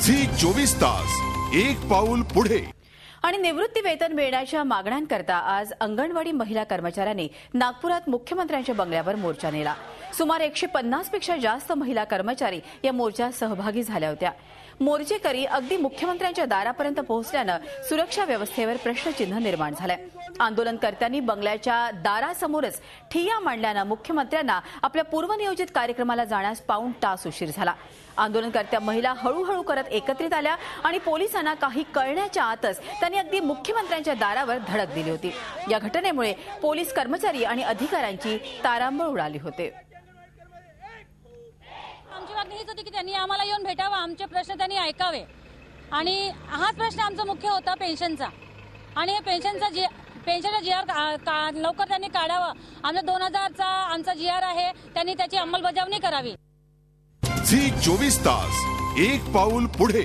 Zee 24 तास एक पाऊल पुढे। आणि निवृत्ती वेतन मिळण्याच्या मागण्यांकरता आज अंगणवाडी महिला कर्मचाऱ्यांनी नागपुरात मुख्यमंत्र्यांच्या बंगल्यावर मोर्चा नेला। सुमारे 150 पेक्षा जास्त महिला कर्मचारी या मोर्चात सहभागी झाल्या होत्या। मोर्चेकरी अगदी मुख्यमंत्र्यांच्या दारापर्यंत पोहोचल्यानं सुरक्षा व्यवस्थेवर प्रश्नचिन्ह निर्माण झालंय। आंदोलनकर्त्यांनी बंगल्याच्या दारासमोरच ठिय्या मांडल्यानं मुख्यमंत्र्यांना आपल्या पूर्वनियोजित कार्यक्रमाला जाण्यास पाऊण तास उशीर झाला। आंदोलनकर्त्या महिला हळूहळू करत एकत्रित आल्या आणि पोलिसांना काही कळण्याच्या आतच त्यांनी अगदी मुख्यमंत्र्यांच्या दारावर धडक दिली होती। या घटनेमुळे पोलीस कर्मचारी आणि अधिकाऱ्यांची तारांबळ उडाली होती। आमची मागणी हीच होती की त्यांनी आम्हाला येऊन भेटावं, आमचे प्रश्न त्यांनी ऐकावे आणि हाच प्रश्न आमचा मुख्य होता पेन्शनचा। आणि पेन्शनचा जीआर लवकर त्यांनी काढावा। आमचा 2000चा आमचा जीआर आहे, त्यांनी त्याची अंमलबजावणी करावी। झी 24 तास एक पाऊल पुढे।